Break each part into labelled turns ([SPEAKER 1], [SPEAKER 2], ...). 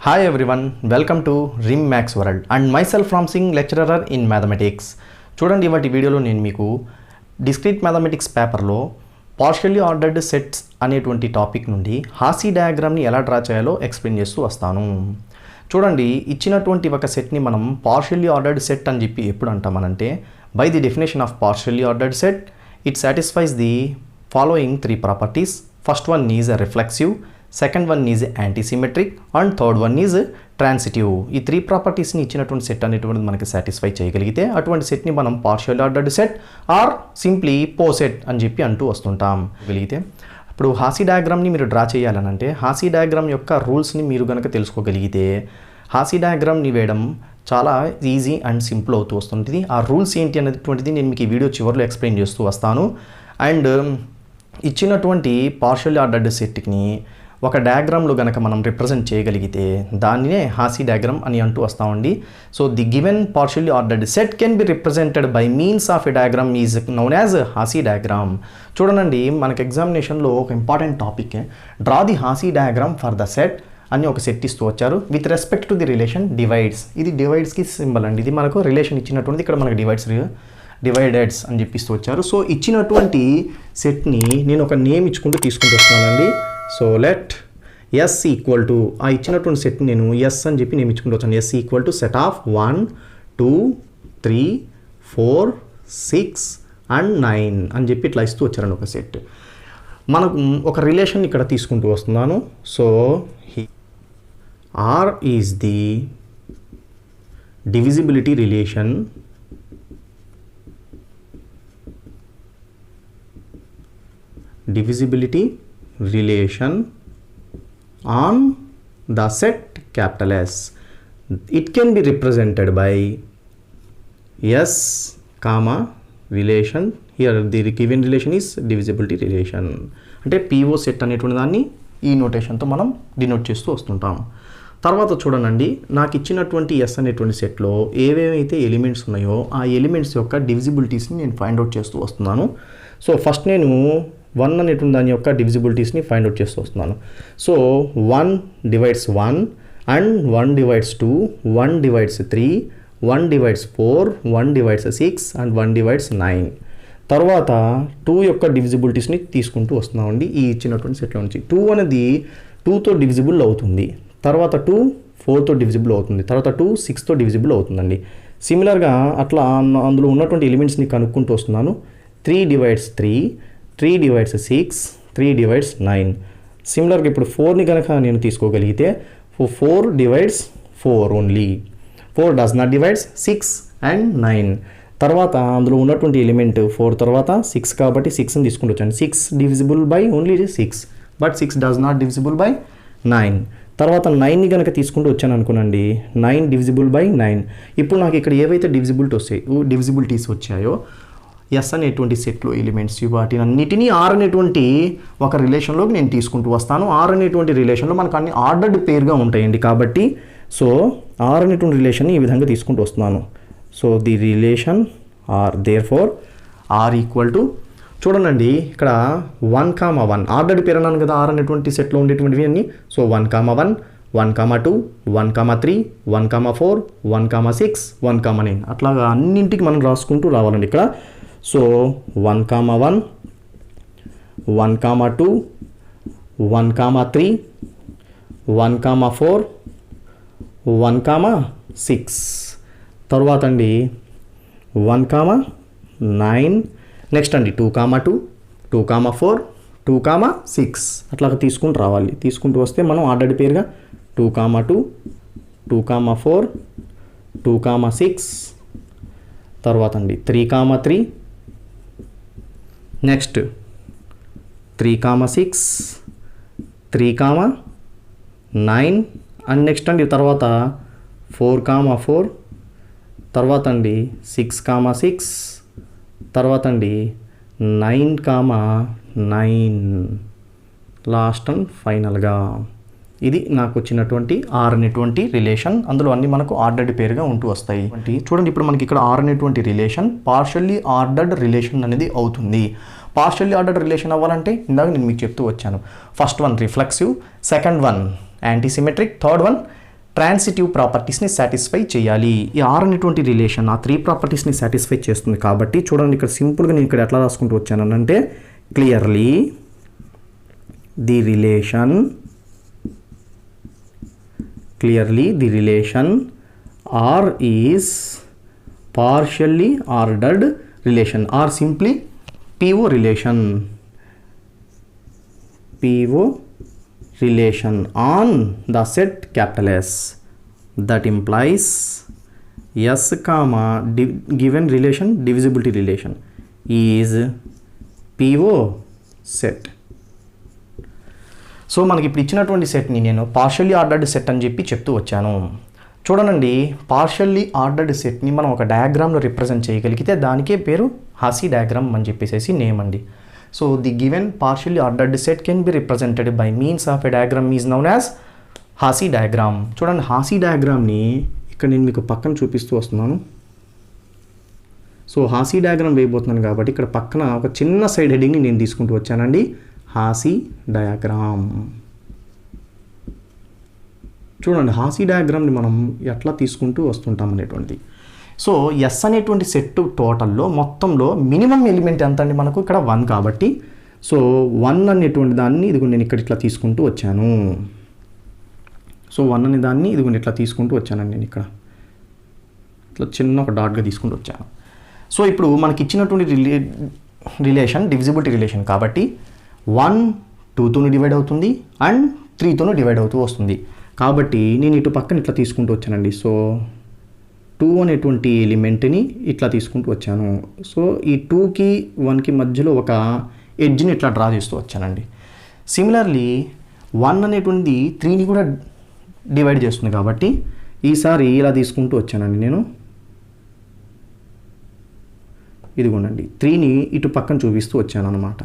[SPEAKER 1] Hi everyone, welcome to RIM Max World and myself from Singh, lecturer in mathematics. చూడండి ఇవాటి వీడియోలో నేను మీకు డిస్క్రీట్ మ్యాథమెటిక్స్ పేపర్లో పార్షియల్లీ ఆర్డర్డ్ సెట్స్ అనేటువంటి టాపిక్ నుండి హాసీ డయాగ్రామ్ని ఎలా డ్రా చేయాలో ఎక్స్ప్లెయిన్ చేస్తూ వస్తాను. చూడండి, ఇచ్చినటువంటి ఒక సెట్ని మనం పార్షియల్లీ ఆర్డర్డ్ సెట్ అని చెప్పి ఎప్పుడు అంటామనంటే, by the definition of partially ordered set it satisfies the following three properties. First one is reflexive, second one is antisymmetric and third one is transitive. ఈ త్రీ ప్రాపర్టీస్ని ఇచ్చినటువంటి సెట్ అనేటువంటిది మనకి సాటిస్ఫై చేయగలిగితే అటువంటి సెట్ని మనం partial ordered set or simply poset అని చెప్పి అంటూ వస్తుంటాం. గలిగితే ఇప్పుడు హాసీ డయాగ్రామ్ని మీరు డ్రా చేయాలనంటే హాసీ డయాగ్రామ్ యొక్క రూల్స్ని మీరు కనుక తెలుసుకోగలిగితే హాసీ డయాగ్రామ్ని వేయడం చాలా ఈజీ అండ్ సింపుల్ అవుతూ వస్తుంటుంది. ఆ రూల్స్ ఏంటి అనేటువంటిది నేను మీకు ఈ వీడియో చివరిలో ఎక్స్ప్లెయిన్ చేస్తూ వస్తాను. అండ్ ఇచ్చినటువంటి పార్షియల్ ఆర్డర్డ్ సెట్ని ఒక డయాగ్రామ్లో కనుక మనం రిప్రజెంట్ చేయగలిగితే దానినే హాసీ డయాగ్రామ్ అని అంటూ వస్తామండి. So the given partially ordered set can be represented by means of a diagram is known as Hasse diagram. చూడండి, మనకి ఎగ్జామినేషన్లో ఒక important topic draw the Hasse diagram for the set అని ఒక సెట్ ఇస్తూ వచ్చారు with respect to the relation divides. ఇది డివైడ్స్కి సింబల్ అండి. ఇది మనకు రిలేషన్ ఇచ్చినటువంటి, ఇక్కడ మనకు డివైడెడ్స్ అని చెప్పిస్తూ వచ్చారు. సో ఇచ్చినటువంటి సెట్ని నేను ఒక నేమ్ ఇచ్చుకుంటూ తీసుకుంటూ వస్తున్నానండి. So let S equal to, ఆ ఇచ్చినటువంటి సెట్ని నేను ఎస్ అని చెప్పి నేను ఇచ్చుకుంటూ వచ్చాను. S equal to set of 1, 2, 3, 4, 6 and 9 అని చెప్పి ఇట్లా ఇస్తూ వచ్చారండి ఒక సెట్. మనకు ఒక రిలేషన్ ఇక్కడ తీసుకుంటూ వస్తున్నాను. So R is the divisibility relation on the set capital S. It can be represented by S comma relation. Here the given relation is divisibility relation. అంటే PO సెట్ అనేటువంటి దాన్ని ఈ నోటేషన్తో మనం డినోట్ చేస్తూ వస్తుంటాం. తర్వాత చూడండి, నాకు ఇచ్చినటువంటి ఎస్ అనేటువంటి సెట్లో ఏవేవైతే ఎలిమెంట్స్ ఉన్నాయో ఆ ఎలిమెంట్స్ యొక్క డివిజిబిలిటీస్ని నేను ఫైండ్ అవుట్ చేస్తూ వస్తున్నాను. సో ఫస్ట్ నేను 1 అనేటువంటి దాని యొక్క డివిజిబిలిటీస్ని ఫైండ్ అవుట్ చేస్తూ వస్తున్నాను. So 1 divides 1 and 1 divides 2, 1 divides 3, 1 divides 4, 1 divides 6 and 1 divides 9. తర్వాత 2 యొక్క డివిజిబిలిటీస్ని తీసుకుంటూ వస్తున్నామండి ఈ ఇచ్చినటువంటి సెట్లో నుంచి. 2 అనేది 2తో డివిజిబుల్ అవుతుంది, తర్వాత 2 4తో డివిజిబుల్ అవుతుంది, తర్వాత 2 6తో డివిజిబుల్ అవుతుందండి. సిమిలర్గా అట్లా అందులో ఉన్నటువంటి ఎలిమెంట్స్ని కనుక్కుంటూ వస్తున్నాను. 3 డివైడ్స్ 3, 3 డివైడ్స్ 6, 3 డివైడ్స్ 9. సిమిలర్గా ఇప్పుడు 4ని కనుక నేను తీసుకోగలిగితే 4 divides 4 only, 4 does not divides 6 and 9. తర్వాత అందులో ఉన్నటువంటి ఎలిమెంట్ 4 తర్వాత 6 కాబట్టి 6ని తీసుకుంటూ వచ్చాను. 6 divisible by only 6, but 6 does not divisible by 9. తర్వాత 9ని కనుక తీసుకుంటూ వచ్చాను అనుకోనండి, 9 డివిజిబుల్ బై 9. ఇప్పుడు నాకు ఇక్కడ ఏవైతే డివిజిబిలిటీస్ వచ్చాయో ఎస్ అనేటువంటి సెట్లో ఎలిమెంట్స్ వాటిని అన్నిటినీ ఆర్ అనేటువంటి ఒక రిలేషన్లోకి నేను తీసుకుంటూ వస్తాను. ఆర్ అనేటువంటి రిలేషన్లో మనకు అన్ని ఆర్డర్డ్ పేర్గా ఉంటాయండి. కాబట్టి సో ఆర్ అనేటువంటి రిలేషన్ని ఈ విధంగా తీసుకుంటూ వస్తున్నాను. So the relation R, therefore R equal to, చూడండి ఇక్కడ 1, 1 ఆర్డర్డ్ పేరు అన్నాను కదా ఆర్ అనేటువంటి సెట్లో ఉండేటువంటివి అన్నీ. సో 1, 1, 1, 2, 1, 3, 1, 4, 1, 6, 1, 9 అట్లాగా అన్నింటికి మనం రాసుకుంటూ రావాలండి ఇక్కడ. సో 1, 1, 1, 2, 1, 3, 1, 4, 1, 6. తర్వాత అండి 1, 9. నెక్స్ట్ అండి 2, 2, 2, 4, 2, 6 అట్లాగా తీసుకుంటూ రావాలి. తీసుకుంటూ వస్తే మనం ఆర్డర్డ్ పేరుగా 2, 2, 2, 4, 2, 6. తర్వాత అండి 3, 3. నెక్స్ట్ 3, 6, 3, 9 అండ్ నెక్స్ట్ అండి తర్వాత 4, 4. తర్వాత అండి 6, 6. తర్వాత అండి 9, 9 లాస్ట్ అండ్ ఫైనల్గా. ఇది నాకు వచ్చినటువంటి ఆర్ అనేటువంటి రిలేషన్. అందులో అన్ని మనకు ఆర్డర్డ్ పేరుగా ఉంటూ వస్తాయి. చూడండి, ఇప్పుడు మనకి ఇక్కడ ఆర్ అనేటువంటి రిలేషన్ పార్షియల్లీ ఆర్డర్డ్ రిలేషన్ అనేది అవుతుంది. పార్షియల్లీ ఆర్డర్డ్ రిలేషన్ అవ్వాలంటే ఇందాక నేను మీకు చెప్తూ వచ్చాను. First one reflexive, second one antisymmetric, third one transitive ప్రాపర్టీస్ని సాటిస్ఫై చేయాలి. ఈ ఆర్ అనేటువంటి రిలేషన్ ఆ 3 ప్రాపర్టీస్ని సాటిస్ఫై చేస్తుంది కాబట్టి చూడండి ఇక్కడ సింపుల్గా నేను ఇక్కడ ఎట్లా రాసుకుంటూ వచ్చాను అంటే clearly the relation R is partially ordered relation or simply PO relation on the set capital S that implies S comma given relation divisibility relation is PO set. So మనకి ఇప్పుడు ఇచ్చినటువంటి సెట్ని నేను పార్షియల్లీ ఆర్డర్డ్ సెట్ అని చెప్పి చెప్తూ వచ్చాను. చూడండి పార్షియల్లీ ఆర్డర్డ్ సెట్ని మనం ఒక డయాగ్రామ్లో రిప్రజెంట్ చేయగలిగితే దానికే పేరు హాసీ డయాగ్రామ్ అని చెప్పేసి నేమ్ అండి. So the given partially ordered set can be represented by means of a diagram is known as Hasse diagram. చూడండి హాసీ డయాగ్రామ్ని ఇక్కడ నేను మీకు పక్కన చూపిస్తూ వస్తున్నాను. సో హాసీ డయాగ్రామ్ వేయబోతున్నాను కాబట్టి ఇక్కడ పక్కన ఒక చిన్న సైడ్ హెడ్డింగ్ని నేను తీసుకుంటూ వచ్చానండి, హాసీ డయాగ్రామ్. చూడండి హాసీ డయాగ్రామ్ని మనం ఎట్లా తీసుకుంటూ వస్తుంటాం అనేటువంటిది. సో ఎస్ అనేటువంటి సెట్ టోటల్లో మొత్తంలో మినిమం ఎలిమెంట్ ఎంత అండి మనకు ఇక్కడ 1 కాబట్టి సో 1 అనేటువంటి దాన్ని ఇదిగో నేను ఇక్కడ ఇట్లా తీసుకుంటూ వచ్చాను. సో 1 అనే దాన్ని ఇదిగో ఇట్లా తీసుకుంటూ వచ్చానండి, నేను ఇక్కడ ఇట్లా చిన్న ఒక డాట్గా తీసుకుంటూ వచ్చాను. సో ఇప్పుడు మనకి ఇచ్చినటువంటి రిలేషన్ డివిజిబిలిటీ రిలేషన్ కాబట్టి 1 2తోని డివైడ్ అవుతుంది అండ్ 3తోని డివైడ్ అవుతూ వస్తుంది. కాబట్టి నేను ఇటు పక్కన ఇట్లా తీసుకుంటూ వచ్చానండి. సో 2 అనేటువంటి ఎలిమెంట్ని ఇట్లా తీసుకుంటూ వచ్చాను. సో ఈ 2కి 1కి మధ్యలో ఒక ఎడ్జ్ని ఇట్లా డ్రా చేస్తూ వచ్చానండి. సిమిలర్లీ 1 అనేటువంటిది 3ని కూడా డివైడ్ చేస్తుంది కాబట్టి ఈసారి ఇలా తీసుకుంటూ వచ్చానండి నేను. ఇదిగోనండి 3ని ఇటు పక్కన చూపిస్తూ వచ్చాను అనమాట.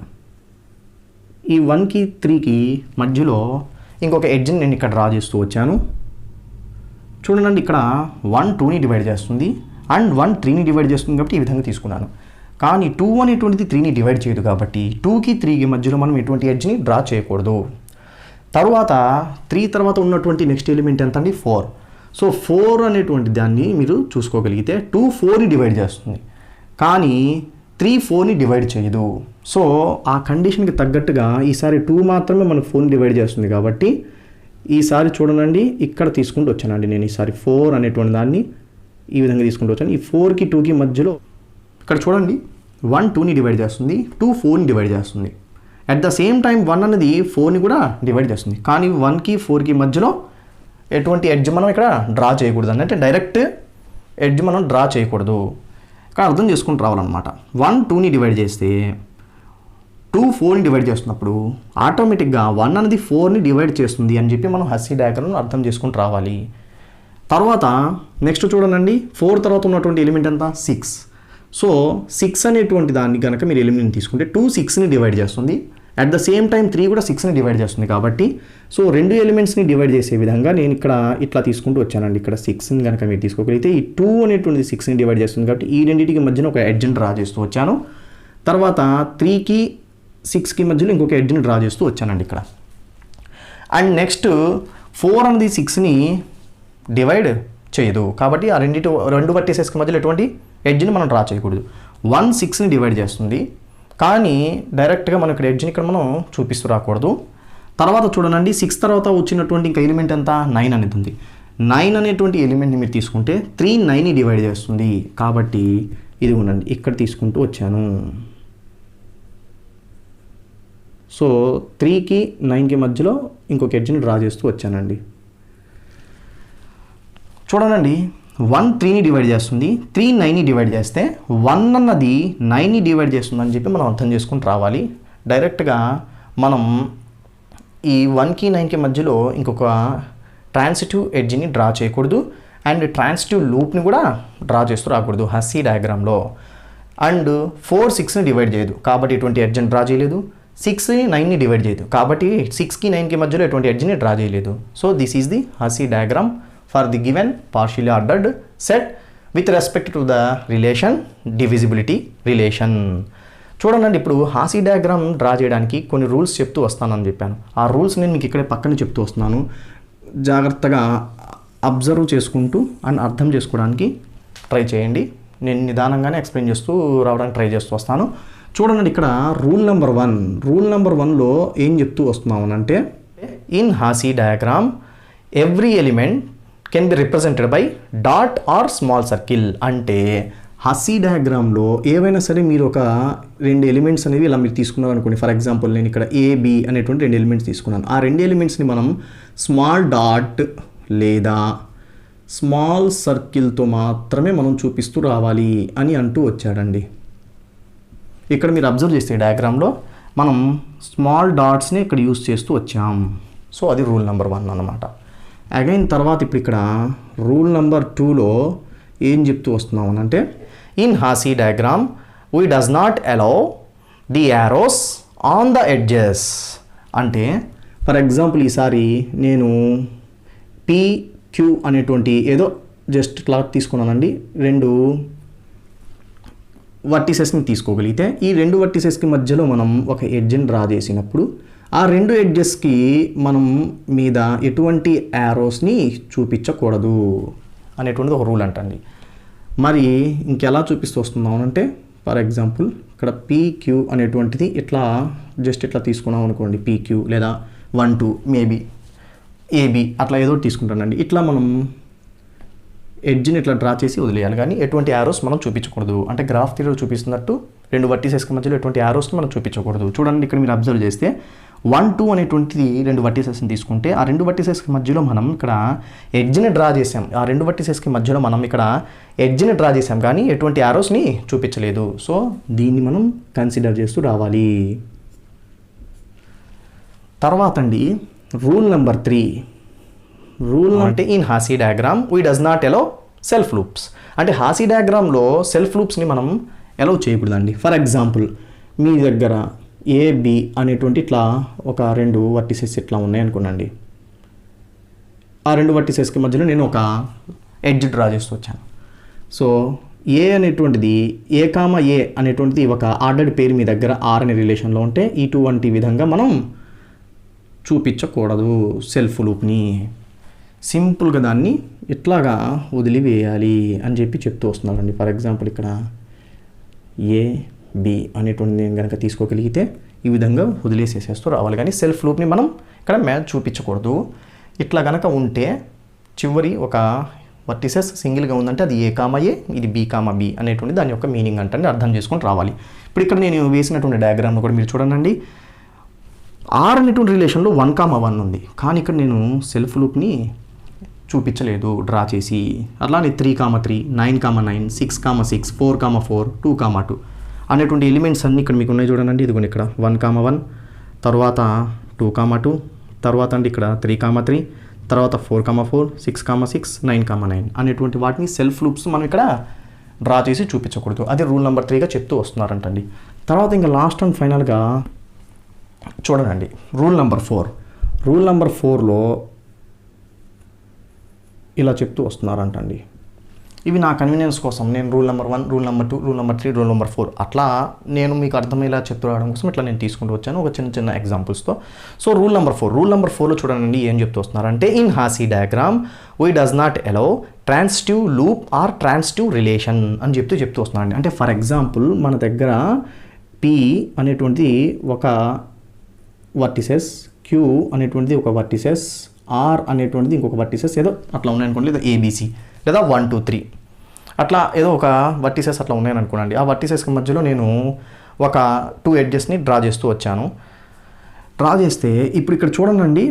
[SPEAKER 1] ఈ 1కి 3కి మధ్యలో ఇంకొక ఎడ్జ్ని నేను ఇక్కడ డ్రా చేస్తూ వచ్చాను. చూడండి ఇక్కడ 1 2ని డివైడ్ చేస్తుంది అండ్ 1 3ని డివైడ్ చేస్తుంది కాబట్టి ఈ విధంగా తీసుకున్నాను. కానీ 2 అనేటువంటిది 3ని డివైడ్ చేయదు కాబట్టి 2కి 3కి మధ్యలో మనం ఎటువంటి ఎడ్జ్ని డ్రా చేయకూడదు. తర్వాత 3 తర్వాత ఉన్నటువంటి నెక్స్ట్ ఎలిమెంట్ ఎంత అండి 4. సో 4 అనేటువంటి దాన్ని మీరు చూసుకోగలిగితే 2 4ని డివైడ్ చేస్తుంది కానీ 3 4ని డివైడ్ చేయదు. సో ఆ కండిషన్కి తగ్గట్టుగా ఈసారి 2 మాత్రమే మన 4ని డివైడ్ చేస్తుంది కాబట్టి ఈసారి చూడండి ఇక్కడ తీసుకుంటూ వచ్చానండి నేను. ఈసారి 4 అనేటువంటి దాన్ని ఈ విధంగా తీసుకుంటూ వచ్చాను. ఈ 4కి 2కి మధ్యలో ఇక్కడ చూడండి 1 2ని డివైడ్ చేస్తుంది, 2 4ని డివైడ్ చేస్తుంది. అట్ ద సేమ్ టైం 1 అనేది 4ని కూడా డివైడ్ చేస్తుంది కానీ 1కి 4కి మధ్యలో ఎటువంటి ఎడ్జ్ మనం ఇక్కడ డ్రా చేయకూడదు. అంటే డైరెక్ట్ ఎడ్జ్ మనం డ్రా చేయకూడదు. ఇక్కడ అర్థం చేసుకుంటూ రావాలన్నమాట. 1 2ని డివైడ్ చేస్తే 2 4ని డివైడ్ చేస్తున్నప్పుడు ఆటోమేటిక్గా 1 అనేది 4ని డివైడ్ చేస్తుంది అని చెప్పి మనం హస్సీ డయాగ్రామ్ను అర్థం చేసుకుంటూ రావాలి. తర్వాత నెక్స్ట్ చూడండి 4 తర్వాత ఉన్నటువంటి ఎలిమెంట్ ఎంత 6. సో 6 అనేటువంటి దాన్ని కనుక మీరు ఎలిమెంట్ తీసుకుంటే 2 6ని డివైడ్ చేస్తుంది. అట్ ద సేమ్ టైం 3 కూడా 6ని డివైడ్ చేస్తుంది కాబట్టి సో 2 ఎలిమెంట్స్ని డివైడ్ చేసే విధంగా నేను ఇక్కడ ఇట్లా తీసుకుంటూ వచ్చానండి. ఇక్కడ 6ని కనుక మీరు తీసుకోగలిగితే ఈ 2 అనేటువంటిది 6ని డివైడ్ చేస్తుంది కాబట్టి ఈ రెండింటికి మధ్యన ఒక ఎడ్జ్ని డ్రా చేస్తూ వచ్చాను. తర్వాత 3కి 6కి మధ్యలో ఇంకొక ఎడ్జ్ని డ్రా చేస్తూ వచ్చానండి ఇక్కడ. అండ్ నెక్స్ట్ 4 అనేది 6ని డివైడ్ చేయదు కాబట్టి ఆ రెండు వర్టిసెస్కి మధ్యలో ఎటువంటి ఎడ్జ్ని మనం డ్రా చేయకూడదు. 1 6ని డివైడ్ చేస్తుంది కానీ డైరెక్ట్గా మనం ఇక్కడ ఎడ్జ్ని ఇక్కడ మనం చూపిస్తూ రాకూడదు. తర్వాత చూడండి 6 తర్వాత వచ్చినటువంటి ఇంకా ఎలిమెంట్ ఎంత 9 అనేది ఉంది. 9 అనేటువంటి ఎలిమెంట్ని మీరు తీసుకుంటే 3 9ని డివైడ్ చేస్తుంది కాబట్టి ఇది ఉండండి ఇక్కడ తీసుకుంటూ వచ్చాను. సో 3కి 9కి మధ్యలో ఇంకొక ఎడ్జ్ని డ్రా చేస్తూ వచ్చానండి. చూడండి 1 3ని డివైడ్ చేస్తుంది, 3 9ని డివైడ్ చేస్తే 1 అన్నది 9ని డివైడ్ చేస్తుందని చెప్పి మనం అర్థం చేసుకుని రావాలి. డైరెక్ట్గా మనం ఈ 1కి 9కి మధ్యలో ఇంకొక ట్రాన్సిటివ్ ఎడ్జ్ని డ్రా చేయకూడదు అండ్ ట్రాన్సిటివ్ లూప్ని కూడా డ్రా చేస్తూ రాకూడదు హస్సీ డయాగ్రామ్లో. అండ్ 4 6ని డివైడ్ చేయదు కాబట్టి ఎటువంటి ఎడ్జ్ని డ్రా చేయలేదు. 6 9ని డివైడ్ చేయదు కాబట్టి 6కి 9కి మధ్యలో ఎటువంటి ఎడ్జ్ని డ్రా చేయలేదు. So this is the Hussey diagram for the given partially ordered set with respect to the relation divisibility relation. చూడండి ఇప్పుడు హాసీ డయాగ్రామ్ డ్రా చేయడానికి కొన్ని రూల్స్ చెప్తూ వస్తానని చెప్పాను. ఆ రూల్స్ నేను మీకు ఇక్కడే పక్కన చెప్తూ వస్తున్నాను. జాగ్రత్తగా అబ్జర్వ్ చేసుకుంటూ అండ్ అర్థం చేసుకోవడానికి ట్రై చేయండి. నేను నిదానంగానే ఎక్స్ప్లెయిన్ చేస్తూ రావడానికి ట్రై చేస్తూ వస్తాను. చూడండి ఇక్కడ రూల్ నెంబర్ 1లో ఏం చెప్తూ వస్తున్నామనంటే in Hasse diagram every element can be represented by dot or small circle. అంటే హాసీ డయాగ్రామ్లో ఏవైనా సరే మీరు ఒక 2 ఎలిమెంట్స్ అనేవి ఇలా మీరు తీసుకున్నారు అనుకోండి. ఫర్ ఎగ్జాంపుల్ నేను ఇక్కడ AB అనేటువంటి 2 ఎలిమెంట్స్ తీసుకున్నాను. ఆ 2 ఎలిమెంట్స్ని మనం స్మాల్ డాట్ లేదా స్మాల్ సర్కిల్తో మాత్రమే మనం చూపిస్తూ రావాలి అని అంటూ వచ్చాడండి. ఇక్కడ మీరు అబ్జర్వ్ చేస్తే డయాగ్రామ్లో మనం స్మాల్ డాట్స్ని ఇక్కడ యూస్ చేస్తూ వచ్చాం. సో అది రూల్ నెంబర్ 1 అన్నమాట. అగైన్ తర్వాత ఇప్పుడు ఇక్కడ రూల్ నెంబర్ 2లో ఏం చెప్తూ వస్తున్నాం అంటే in Hasse diagram we does not allow the arrows on the edges. అంటే ఫర్ ఎగ్జాంపుల్ ఈసారి నేను PQ అనేటువంటి ఏదో జస్ట్ క్లాత్ తీసుకున్నానండి. 2 వర్టిసెస్ని తీసుకోగలిగితే ఈ 2 వర్టిసెస్కి మధ్యలో మనం ఒక ఎడ్జ్ని డ్రా చేసినప్పుడు ఆ 2 ఎడ్జెస్కి మనం మీద ఎటువంటి యారోస్ని చూపించకూడదు అనేటువంటిది ఒక రూల్ అంటండి. మరి ఇంకెలా చూపిస్తూ వస్తున్నాం అంటే ఫర్ ఎగ్జాంపుల్ ఇక్కడ PQ అనేటువంటిది ఇట్లా జస్ట్ ఇట్లా తీసుకున్నాం అనుకోండి. PQ లేదా 1 2 మేబీ AB అట్లా ఏదో తీసుకుంటానండి. ఇట్లా మనం ఎడ్జ్ని ఇట్లా డ్రా చేసి వదిలేయాలి, కానీ ఎటువంటి యారోస్ మనం చూపించకూడదు. అంటే గ్రాఫ్ థియరీలో చూపిస్తున్నట్టు 2 వర్టిసెస్కి మధ్యలో ఎటువంటి యారోస్ని మనం చూపించకూడదు. చూడండి ఇక్కడ మీరు అబ్జర్వ్ చేస్తే 1 2 అనేటువంటిది 2 వర్టిసెస్ని తీసుకుంటే ఆ 2 వర్టిసెస్కి మధ్యలో మనం ఇక్కడ ఎడ్జ్ని డ్రా చేసాం. ఆ 2 వర్టిసెస్కి మధ్యలో మనం ఇక్కడ ఎడ్జ్ని డ్రా చేసాం, కానీ ఎటువంటి యారోస్ని చూపించలేదు. సో దీన్ని మనం కన్సిడర్ చేస్తూ రావాలి. తర్వాత అండి రూల్ నెంబర్ 3. రూల్ అంటే in Hasse diagram we does not allow self loops. అంటే హాసీ డయాగ్రామ్లో సెల్ఫ్ లూప్స్ని మనం ఎలో చేయకూడదండి. ఫర్ ఎగ్జాంపుల్ మీ దగ్గర AB అనేటువంటి ఇట్లా ఒక 2 వర్టిసెస్ ఇట్లా ఉన్నాయి అనుకోండి. ఆ 2 వర్టిసెస్కి మధ్యలో నేను ఒక ఎడ్జ్ డ్రా చేస్తూ వచ్చాను. సో A అనేటువంటిది A, A అనేటువంటిది ఒక ఆర్డర్డ్ పేరు మీ దగ్గర R అనే రిలేషన్లో ఉంటే ఇటువంటి విధంగా మనం చూపించకూడదు సెల్ఫ్ లూప్ని. సింపుల్గా దాన్ని ఇట్లాగా వదిలివేయాలి అని చెప్పి చెప్తూ వస్తున్నారండి. ఫర్ ఎగ్జాంపుల్ ఇక్కడ AB అనేటువంటి నేను కనుక తీసుకోగలిగితే ఈ విధంగా వదిలేసేసేస్తూ రావాలి, కానీ సెల్ఫ్ లూప్ని మనం ఇక్కడ మ్యాచ్ చూపించకూడదు. ఇట్లా కనుక ఉంటే చివరి ఒక వర్టిసెస్ సింగిల్గా ఉందంటే అది A, ఇది B, B అనేటువంటి దాని యొక్క మీనింగ్ అంటే అర్థం చేసుకొని రావాలి. ఇప్పుడు ఇక్కడ నేను వేసినటువంటి డయాగ్రామ్లో కూడా మీరు చూడండి, R అనేటువంటి రిలేషన్లో 1, 1 ఉంది, కానీ ఇక్కడ నేను సెల్ఫ్ లూప్ని చూపించలేదు డ్రా చేసి. అలానే 3, 3, 9, 9, 6, 6, 4, 4, 2, 2 అనేటువంటి ఎలిమెంట్స్ అన్నీ ఇక్కడ మీకు ఉన్నాయి చూడండి. ఇదిగోండి ఇక్కడ 1, 1, తర్వాత 2, 2, తర్వాత అండి ఇక్కడ 3, 3, తర్వాత 4, 4, 6, 6, 9, 9 అనేటువంటి వాటిని సెల్ఫ్ లూప్స్ మనం ఇక్కడ డ్రా చేసి చూపించకూడదు. అది రూల్ నెంబర్ 3గా చెప్తూ వస్తున్నారంటండి. తర్వాత ఇంకా లాస్ట్ అండ్ ఫైనల్గా చూడండి రూల్ నెంబర్ 4. రూల్ నెంబర్ 4లో ఇలా చెప్తూ వస్తున్నారంటండి. ఇవి నా కన్వీనియన్స్ కోసం నేను rule number 1, rule number 2, rule number 3, rule number 4 అట్లా నేను మీకు అర్థమయ్యేలా చెప్తూ రావడం కోసం ఇట్లా నేను తీసుకుంటూ వచ్చాను ఒక చిన్న ఎగ్జాంపుల్స్తో. సో రూల్ నెంబర్ 4లో చూడండి ఏం చెప్తూ వస్తున్నారంటే in Hasse diagram we does not allow transitive loop or transitive relation అని చెప్తూ వస్తున్నారండి. అంటే ఫర్ ఎగ్జాంపుల్ మన దగ్గర P అనేటువంటిది ఒక వర్టిసెస్, Q అనేటువంటిది ఒక వర్టిసెస్, R అనేటువంటిది ఇంకొక వర్టిసెస్ ఏదో అట్లా ఉన్నాయనుకోండి, లేదా ABC లేదా 1 2 3 అట్లా ఏదో ఒక వర్టిసెస్ అట్లా ఉన్నాయని అనుకోండి. ఆ వర్టిసెస్కి మధ్యలో నేను ఒక 2 ఎడ్జెస్ని డ్రా చేస్తూ వచ్చాను. డ్రా చేస్తే ఇప్పుడు ఇక్కడ చూడండి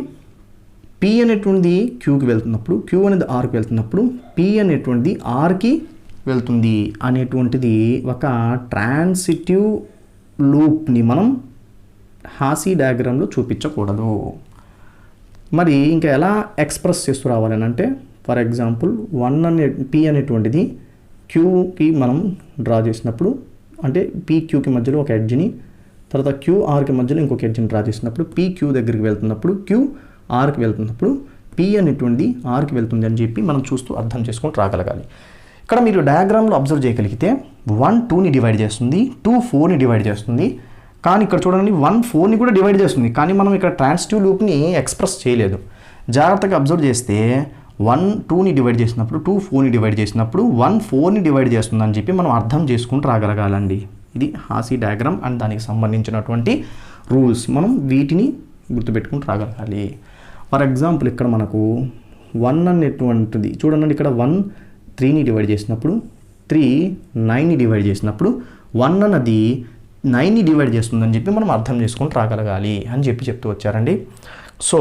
[SPEAKER 1] P అనేటువంటిది Qకి వెళ్తున్నప్పుడు, Q అనేది Rకి వెళ్తున్నప్పుడు P అనేటువంటిది Rకి వెళ్తుంది అనేటువంటిది ఒక ట్రాన్సిటివ్ లూప్ని మనం హాసీ డయాగ్రామ్లో చూపించకూడదు. మరి ఇంకా ఎలా ఎక్స్ప్రెస్ చేస్తూ రావాలని అంటే ఫర్ ఎగ్జాంపుల్ P అనేటువంటిది Qకి మనం డ్రా చేసినప్పుడు, అంటే PQకి మధ్యలో ఒక ఎడ్జ్ని, తర్వాత QRకి మధ్యలో ఇంకొక ఎడ్జ్ని డ్రా చేసినప్పుడు PQ దగ్గరికి వెళ్తున్నప్పుడు, QRకి వెళ్తున్నప్పుడు P అనేటువంటిది Rకి వెళ్తుంది అని చెప్పి మనం చూస్తూ అర్థం చేసుకొని రాగలగాలి. ఇక్కడ మీరు డయాగ్రామ్లో అబ్జర్వ్ చేయగలిగితే 1 2ని డివైడ్ చేస్తుంది, 2 4ని డివైడ్ చేస్తుంది, కానీ ఇక్కడ చూడండి 1 4ని కూడా డివైడ్ చేస్తుంది, కానీ మనం ఇక్కడ ట్రాన్సిటివ్ లూప్ని ఎక్స్ప్రెస్ చేయలేదు. జాగ్రత్తగా అబ్జర్వ్ చేస్తే 2ని డివైడ్ చేసినప్పుడు 2 4ని డివైడ్ చేసినప్పుడు 1 4ని డివైడ్ చేస్తుందని చెప్పి మనం అర్థం చేసుకుంటూ రాగలగాలండి. ఇది హాసీ డయాగ్రామ్ అండ్ దానికి సంబంధించినటువంటి రూల్స్. మనం వీటిని గుర్తుపెట్టుకుంటూ రాగలగాలి. ఫర్ ఎగ్జాంపుల్ ఇక్కడ మనకు 1 అనేటువంటిది చూడండి, ఇక్కడ 1 3ని డివైడ్ చేసినప్పుడు 3 9ని డివైడ్ చేసినప్పుడు 1 అన్నది 9ని డివైడ్ చేస్తుందని చెప్పి మనం అర్థం చేసుకుంటూ రాగలగాలి అని చెప్తూ వచ్చారండి. సో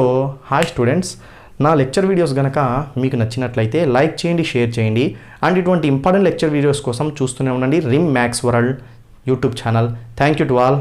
[SPEAKER 1] హాయ్ స్టూడెంట్స్, నా లెక్చర్ వీడియోస్ కనుక మీకు నచ్చినట్లయితే లైక్ చేయండి, షేర్ చేయండి అండ్ ఇటువంటి ఇంపార్టెంట్ లెక్చర్ వీడియోస్ కోసం చూస్తూనే ఉండండి rim maths world YouTube channel. Thank you to all.